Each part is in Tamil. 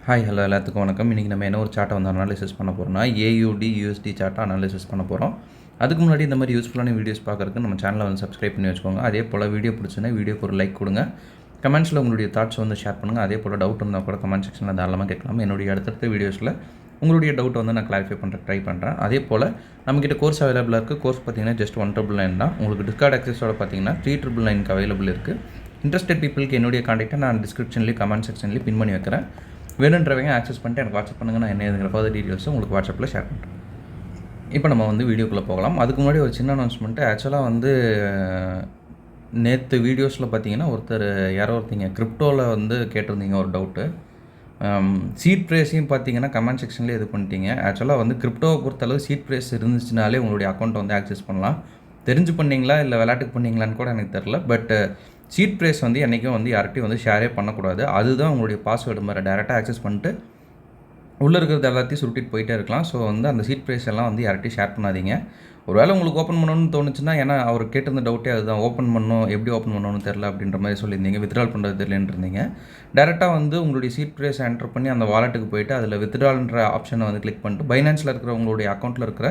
ஹாய் ஹலோ எல்லாத்துக்கும் வணக்கம். இன்றைக்கி நம்ம என்ன ஒரு சார்ட்டை வந்து அனாலிசிஸ் பண்ண போகிறோம்னா ஏயுடி யூஎஸ்டி சார்ட்டை அனாலிசிஸ் பண்ண போகிறோம். அதுக்கு முன்னாடி இந்த மாதிரி யூஸ்ஃபுல்லான வீடியோஸ் பார்க்குறதுக்கு நம்ம சேனலை வந்து சப்ஸ்கிரைப் பண்ணி வச்சுக்கோங்க. அதே போல் வீடியோ பிடிச்சுன்னா வீடியோக்கு ஒரு லைக் கொடுங்க. கமெண்ட்ஸில் உங்களுடைய தாட்ஸ் வந்து ஷேர் பண்ணுங்கள். அதே போல் டவுட் இருந்தால் கூட கமெண்ட் செக்ஷனில் தாராளமாக கேட்கலாம். என்னுடைய அடுத்தடுத்த வீடியோஸில் உங்களுடைய டவுட் வந்து நான் கிளாரிஃபை பண்ணுற ட்ரை பண்ணுறேன். அதே போல் நம்மக்கிட்ட கோர்ஸ் அவைலபிளாக இருக்குது. கோர்ஸ் பார்த்தீங்கன்னா ஜஸ்ட் 199 தான். உங்களுக்கு டிஸ்கார்ட் ஆக்சஸோட பார்த்தீங்கன்னா 3999 அவைலபிள் இருக்குது. இன்ட்ரெஸ்டட் பீப்புளுக்கு என்னுடைய கான்டாக்டை நான் டிஸ்கிரிப்ஷன்லேயும் கமெண்ட் செக்ஷன்லேயும் பின் பண்ணி வைக்கிறேன். வேணுன்றவங்க ஆக்சஸ் பண்ணிட்டு எனக்கு வாட்ஸ்அப் பண்ணுங்கள். நான் என்ன எதுங்கிற ஃபர்தர் டீட்டெயில்ஸும் உங்களுக்கு வாட்ஸ்அப்பில் ஷேர் பண்ணுறேன். இப்போ நம்ம வந்து வீடியோக்குள்ளே போகலாம். அதுக்கு முன்னாடி ஒரு சின்ன அனௌன்ஸ்மெண்ட்டு. ஆக்சுவலாக வந்து நேற்று வீடியோஸில் பார்த்தீங்கன்னா யாரோ ஒருத்தங்க கிரிப்டோவில் வந்து கேட்டிருந்தீங்க ஒரு டவுட்டு. சீட் ப்ரைஸையும் பார்த்தீங்கன்னா கமெண்ட் செக்ஷன்லேயே இது பண்ணிட்டீங்க. ஆக்சுவலாக வந்து கிரிப்டோவை பொறுத்தளவு சீட் ப்ரைஸ் இருந்துச்சுனாலே உங்களுடைய அக்கௌண்ட்டை வந்து ஆக்சஸ் பண்ணலாம். தெரிஞ்சு பண்ணிங்களா இல்லை விளையாட்டுக்கு பண்ணிங்களான்னு கூட எனக்கு தெரில. பட் சீட் ப்ரைஸ் வந்து என்றைக்கும் வந்து யார்கிட்டையும் வந்து ஷேரே பண்ணக்கூடாது. அதுதான் உங்களுடைய பாஸ்வேர்டு மாதிரி டேரெக்டாக ஆக்சஸ் பண்ணிட்டு உள்ளே இருக்கிறது எல்லாத்தையும் சுருட்டிட்டு போயிட்டே இருக்கலாம். ஸோ வந்து அந்த சீட் ப்ரைஸ் எல்லாம் வந்து யார்கிட்டையும் ஷேர் பண்ணாதீங்க. ஒருவேளை உங்களுக்கு ஓப்பன் பண்ணணும்னு தோணுச்சுன்னா, ஏன்னா அவர் கேட்டிருந்த டவுட்டே அதுதான், ஓப்பன் பண்ணணும் எப்படி ஓப்பன் பண்ணணும்னு தெரில அப்படின்ற மாதிரி சொல்லியிருந்தீங்க. வித்ட்ரால் பண்ணுறது தெரியலன்னு இருந்தீங்க. டேரெக்டாக வந்து உங்களுடைய சீட் ப்ரைஸை என்டர் பண்ணி அந்த வாலெட்டுக்கு போயிட்டு அதில் வித்ட்ரால்ன்ற ஆப்ஷனை வந்து கிளிக் பண்ணிட்டு பைனான்ஸில் இருக்கிற உங்களுடைய அக்கௌண்ட்டில் இருக்கிற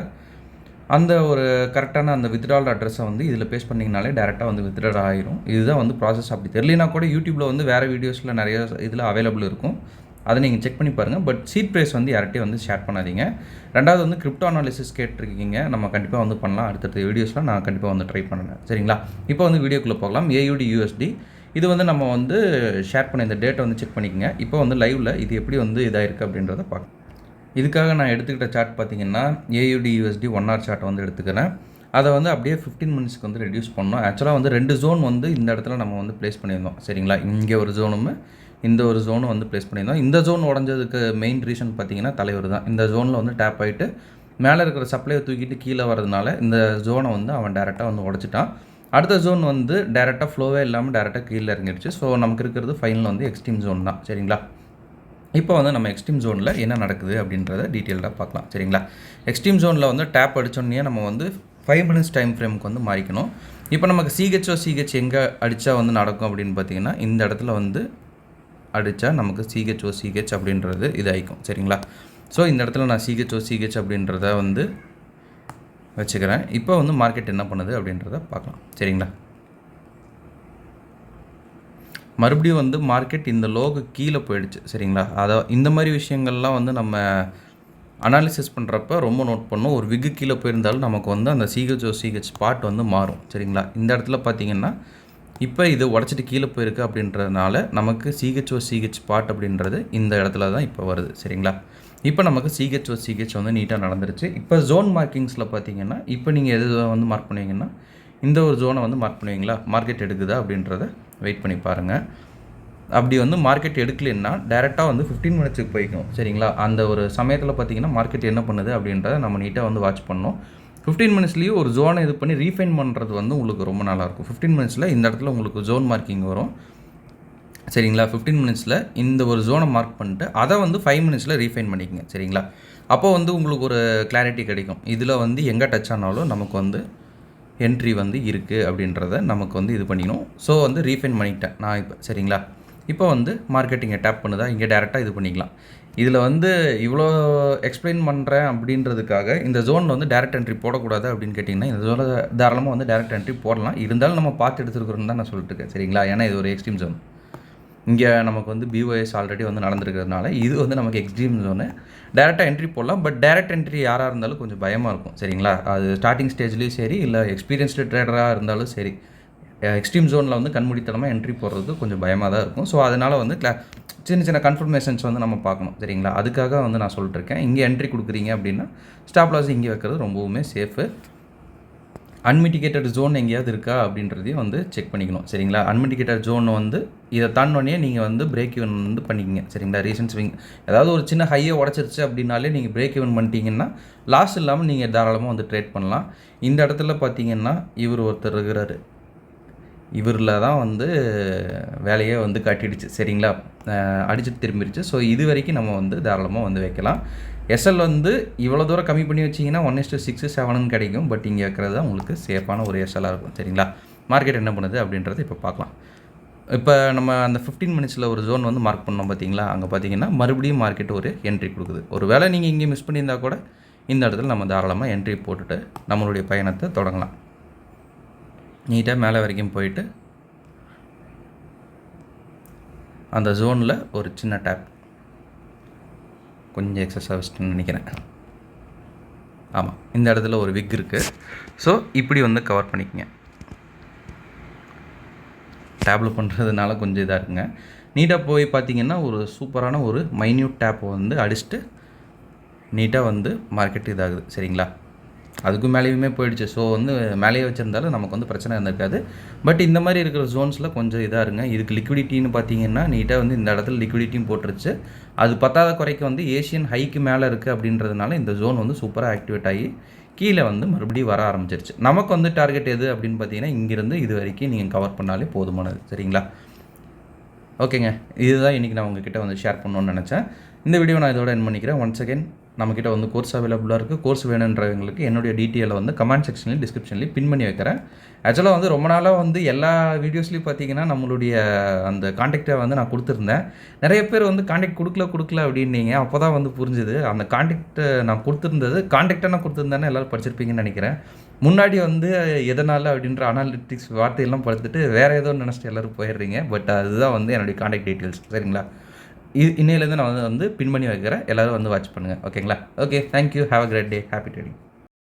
அந்த ஒரு கரெக்டான அந்த வித்ட்ரால் அட்ரஸை வந்து இதில் பேஸ்ட் பண்ணிங்கனாலே டேரெக்டாக வந்து வித்ட்ரா ஆகிரும். இதுதான் வந்து ப்ராசஸ். அப்படி தெரியலனா கூட யூடியூப்பில் வந்து வேறு வீடியோஸில் நிறைய இதில் அவைலபிள் இருக்கும். அதை நீங்கள் செக் பண்ணி பாருங்கள். பட் சீட் ப்ரைஸ் வந்து யார்கிட்டையும் வந்து ஷேர் பண்ணாதீங்க. ரெண்டாவது வந்து கிரிப்டோ அனாலிசிஸ் கேட்டிருக்கீங்க. நம்ம கண்டிப்பாக வந்து பண்ணலாம். அடுத்தடுத்த வீடியோஸில் நான் கண்டிப்பாக வந்து ட்ரை பண்ணுறேன். சரிங்களா? இப்போ வந்து வீடியோக்குள்ளே போகலாம். ஏயுடி யூஎஸ்டி இது வந்து நம்ம வந்து ஷேர் பண்ண இந்த டேட்டை வந்து செக் பண்ணிக்கோங்க. இப்போ வந்து லைவில் இது எப்படி வந்து இதாகிருக்கு அப்படின்றத பார்க்கலாம். இதுக்காக நான் எடுத்துக்கிட்ட சார்ட் பார்த்தீங்கன்னா ஏயுடி யூஎஸ்டி 1 hour சார்ட் வந்து எடுத்துக்கிறேன். அதை வந்து அப்படியே 15 minutesக்கு வந்து ரெடியூஸ் பண்ணோம். ஆக்சுவலாக வந்து 2 ஜோன் வந்து இந்த இடத்துல நம்ம வந்து ப்ளேஸ் பண்ணியிருந்தோம். சரிங்களா? இங்கே ஒரு ஜோனும் இந்த ஒரு ஜோனும் வந்து ப்ளேஸ் பண்ணியிருந்தோம். இந்த ஜோன் உடஞ்சதுக்கு மெயின் ரீசன் பார்த்தீங்கன்னா தலைவர் தான். இந்த ஜோனில் வந்து டேப் ஆகிட்டு மேலே இருக்கிற சப்ளையை தூக்கிட்டு கீழே வரதுனால இந்த ஜோனை வந்து அவன் டேரெக்டாக வந்து உடச்சிட்டான். அடுத்த ஜோன் வந்து டேரெக்டாக ஃப்ளோவே இல்லாமல் டேரெக்டாக கீழே இறங்கிடுச்சு. ஸோ நமக்கு இருக்கிறது ஃபைனல் வந்து எக்ஸ்ட்ரீம் ஜோன் தான். சரிங்களா? இப்போ வந்து நம்ம எக்ஸ்ட்ரீம் ஜோனில் என்ன நடக்குது அப்படின்றத டீட்டெயிலாக பார்க்கலாம். சரிங்களா? எக்ஸ்ட்ரீம் ஜோனில் வந்து டேப் அடித்தோடனே நம்ம வந்து 5 minutes டைம் ஃப்ரேமுக்கு வந்து மாறிக்கணும். இப்போ நமக்கு சிஹெச் எங்கே அடித்தா வந்து நடக்கும் அப்படின்னு பார்த்தீங்கன்னா, இந்த இடத்துல வந்து அடித்தா நமக்கு சிஹெச் அப்படின்றது இதாகிக்கும். சரிங்களா? ஸோ இந்த இடத்துல நான் சிஹெச் அப்படின்றத வந்து வச்சுக்கிறேன். இப்போ வந்து மார்க்கெட் என்ன பண்ணுது அப்படின்றத பார்க்கலாம். சரிங்களா? மறுபடியும் வந்து மார்க்கெட் இந்த லோக்கு கீழே போயிடுச்சு. சரிங்களா? இந்த மாதிரி விஷயங்கள்லாம் வந்து நம்ம அனாலிசிஸ் பண்ணுறப்ப ரொம்ப நோட் பண்ணோம். ஒரு விக்கு கீழே போயிருந்தாலும் நமக்கு வந்து அந்த சிஹெச் ஸ்பாட் வந்து மாறும். சரிங்களா? இந்த இடத்துல பார்த்தீங்கன்னா இப்போ இது உடச்சிட்டு கீழே போயிருக்கு அப்படின்றதுனால நமக்கு சிஹெச் ஸ்பாட் அப்படின்றது இந்த இடத்துல தான் இப்போ வருது. சரிங்களா? இப்போ நமக்கு சிஹெச் வந்து நீட்டாக நடந்துருச்சு. இப்போ ஜோன் மார்க்கிங்ஸில் பார்த்தீங்கன்னா இப்போ நீங்கள் எது வந்து மார்க் பண்ணுவீங்கன்னா இந்த ஒரு ஜோனை வந்து மார்க் பண்ணுவீங்களா, மார்க்கெட் எடுக்குதா அப்படின்றத வெயிட் பண்ணி பாருங்கள். அப்படி வந்து மார்க்கெட் எடுக்கலைன்னா டேரெக்டாக வந்து 15 minutesக்கு போய்க்கும். சரிங்களா? அந்த ஒரு சமயத்தில் பார்த்தீங்கன்னா மார்க்கெட் என்ன பண்ணுது அப்படின்றத நம்ம நீட்டாக வந்து வாட்ச் பண்ணோம். 15 minutesலேயும் ஒரு ஜோனை இது பண்ணி ரீஃபைன் பண்ணுறது வந்து உங்களுக்கு ரொம்ப நல்லாயிருக்கும். 15 minutesல இந்த இடத்துல உங்களுக்கு ஜோன் மார்க்கிங் வரும். சரிங்களா? 15 minutesல இந்த ஒரு ஜோனை மார்க் பண்ணிட்டு அதை வந்து 5 minutesல ரீஃபைன் பண்ணிக்கங்க. சரிங்களா? அப்போ வந்து உங்களுக்கு ஒரு கிளாரிட்டி கிடைக்கும். இதில் வந்து எங்கே டச் ஆனாலும் நமக்கு வந்து என்ட்ரி வந்து இருக்குது அப்படின்றத நமக்கு வந்து இது பண்ணிக்கணும். ஸோ வந்து ரீஃபைன் பண்ணிக்கிட்டேன் நான் இப்போ. சரிங்களா? இப்போ வந்து மார்க்கெட்டிங்கை டேப் பண்ணுதா இங்கே டேரெக்டாக இது பண்ணிக்கலாம். இதில் வந்து இவ்வளோ எக்ஸ்பிளைன் பண்ணுறேன் அப்படின்றதுக்காக இந்த ஜோனில் வந்து டேரெக்ட் என்ட்ரி போடக்கூடாது அப்படின்னு கேட்டிங்கன்னா இந்த ஜோனில் தாராளமாக வந்து டேரெக்ட் என்ட்ரி போடலாம். இருந்தாலும் நம்ம பார்த்து எடுத்துருக்குறோன்னு தான் நான் சொல்லிட்டு இருக்கேன். சரிங்களா? ஏன்னா இது ஒரு எக்ஸ்ட்ரீம் ஜோன். இங்கே நமக்கு வந்து பிஓஎஸ் ஆல்ரெடி வந்து நடந்துருக்கிறதுனால இது வந்து நமக்கு எக்ஸ்ட்ரீம் ஜோனு. டேரெக்டாக என்ட்ரி போடலாம். பட் டேரெக்ட் என்ட்ரி யாராக இருந்தாலும் கொஞ்சம் பயமாக இருக்கும். சரிங்களா? அது ஸ்டார்டிங் ஸ்டேஜ்லேயும் சரி, இல்லை எக்ஸ்பீரியன்ஸ்டு ட்ரேடராக இருந்தாலும் சரி, எக்ஸ்ட்ரீம் ஜோனில் வந்து கண்மூடித்தனமாக என்ட்ரி போடுறது கொஞ்சம் பயமாக தான் இருக்கும். ஸோ அதனால் வந்து சின்ன கன்ஃபர்மேஷன்ஸ் வந்து நம்ம பார்க்கணும். சரிங்களா? அதுக்காக வந்து நான் சொல்லிட்டுருக்கேன். இங்கே என்ட்ரி கொடுக்குறீங்க அப்படின்னா ஸ்டாப் லாஸ் இங்கே வைக்கிறது ரொம்பவுமே சேஃபு. அன்மிட்டிகேட்டட் ஜோன் எங்கேயாவது இருக்கா அப்படின்றதையும் வந்து செக் பண்ணிக்கணும். சரிங்களா? அன்மிட்டிகேட்டட் ஜோன் வந்து இதை தாண்டோடனே நீங்கள் வந்து பிரேக் ஈவன் வந்து பண்ணிக்கிங்க. சரிங்களா? ரீசன்ட் ஸ்விங் ஏதாவது ஒரு சின்ன ஹையை உடச்சிருச்சு அப்படின்னாலே நீங்கள் பிரேக் ஈவன் பண்ணிட்டீங்கன்னா லாஸ் இல்லாமல் நீங்கள் தாராளமாக வந்து ட்ரேட் பண்ணலாம். இந்த இடத்துல பார்த்தீங்கன்னா இவர் ஒருத்தர் இருக்கிறாரு. இவரில் தான் வந்து வேலையே வந்து காட்டிடுச்சு. சரிங்களா? அடிச்சுட்டு திரும்பிடுச்சு. ஸோ இது வரைக்கும் நம்ம வந்து தாராளமாக வந்து வைக்கலாம். எஸ்எல் வந்து இவ்வளோ தூரம் கம்மி பண்ணி வச்சிங்கன்னா 1:6 7 கிடைக்கும். பட் இங்கே வைக்கிறது தான் உங்களுக்கு சேஃபான ஒரு எஸ்எல்லாக இருக்கும். சரிங்களா? மார்க்கெட் என்ன பண்ணுது அப்படின்றத இப்போ பார்க்கலாம். இப்போ நம்ம அந்த 15 மினிட்ஸில் ஒரு ஜோன் வந்து மார்க் பண்ணோம் பார்த்தீங்களா, அங்கே பார்த்தீங்கன்னா மறுபடியும் மார்க்கெட் ஒரு என்ட்ரி கொடுக்குது. ஒரு வேளை நீங்கள் இங்கே மிஸ் பண்ணியிருந்தா கூட இந்த இடத்துல நம்ம தாராளமாக என்ட்ரி போட்டுட்டு நம்மளுடைய பயணத்தை தொடங்கலாம். நீட்டாக மேலே வரைக்கும் போயிட்டு அந்த ஜோனில் ஒரு சின்ன டேப், கொஞ்சம் எக்ஸஸாக வச்சுட்டுன்னு நினைக்கிறேன். ஆமாம், இந்த இடத்துல ஒரு விக் இருக்குது. ஸோ இப்படி வந்து கவர் பண்ணிக்கங்க. டேப்பில் பண்ணுறதுனால கொஞ்சம் இதாக இருக்குங்க. நீட்டாக போய் பார்த்தீங்கன்னா ஒரு சூப்பரான ஒரு மைன்யூட் டேப்பை வந்து அடிச்சுட்டு நீட்டாக வந்து மார்க்கெட் இதாகுது. சரிங்களா, அதுக்கும் மேலேயுமே போயிடுச்சு. ஸோ வந்து மேலேயே வச்சுருந்தாலும் நமக்கு வந்து பிரச்சனை இருந்திருக்காது. பட் இந்த மாதிரி இருக்கிற ஜோன்ஸில் கொஞ்சம் இதாக இருங்க. இதுக்கு லிக்விடிட்டின்னு பார்த்தீங்கன்னா நீட்டாக வந்து இந்த இடத்துல லிக்விடிட்டியும் போட்டுருச்சு. அது பத்தாத குறைக்கு வந்து ஏஷியன் ஹைக்கு மேலே இருக்குது அப்படின்றதுனால இந்த ஜோன் வந்து சூப்பராக ஆக்டிவேட் ஆகி கீழே வந்து மறுபடியும் வர ஆரம்பிச்சிருச்சு. நமக்கு வந்து டார்கெட் எது அப்படின்னு பார்த்தீங்கன்னா இங்கேருந்து இது வரைக்கும் நீங்கள் கவர் பண்ணாலே போதுமானது. சரிங்களா, ஓகேங்க. இதுதான் இன்றைக்கி நான் உங்ககிட்ட வந்து ஷேர் பண்ணணும்னு நினச்சேன். இந்த வீடியோ நான் இதோட என் பண்ணிக்கிறேன். ஒன்ஸ் அகேன் நம்மக்கிட்ட வந்து கோர்ஸ் அவைலபிளாக இருக்குது. கோர்ஸ் வேணுன்றவங்களுக்கு என்னுடைய டீட்டெயிலை வந்து கமெண்ட் செக்ஷன்லையும் டிஸ்கிரிப்ஷன்லையும் பின் பண்ணி வைக்கிறேன். ஆக்சுவலாக வந்து ரொம்ப நாளாக வந்து எல்லா வீடியோஸ்லையும் பார்த்தீங்கன்னா நம்மளுடைய அந்த காண்டாக்டை வந்து நான் கொடுத்துருந்தேன். நிறைய பேர் வந்து காண்டாக்ட் கொடுக்கல அப்படின்னீங்க. அப்போ தான் வந்து புரிஞ்சுது அந்த காண்டாக்டை நான் கொடுத்துருந்தது காண்டாக்டாக நான் கொடுத்துருந்தேன்னு எல்லோரும் படிச்சிருப்பீங்கன்னு நினைக்கிறேன். முன்னாடி வந்து எதனால் அப்படின்ற அனாலிட்டிக்ஸ் வார்த்தையெல்லாம் படுத்துட்டு வேறு ஏதோ நினச்சிட்டு எல்லோரும் போயிடுறீங்க. பட் அதுதான் வந்து என்னுடைய காண்டாக்ட் டீட்டெயில்ஸ். சரிங்களா, இன்னையிலேருந்து நான் வந்து பின் பண்ணி வைக்கிறேன். எல்லோரும் வந்து வாட்ச் பண்ணுங்கள். ஓகேங்களா, okay, thank you, have a great day, happy trading.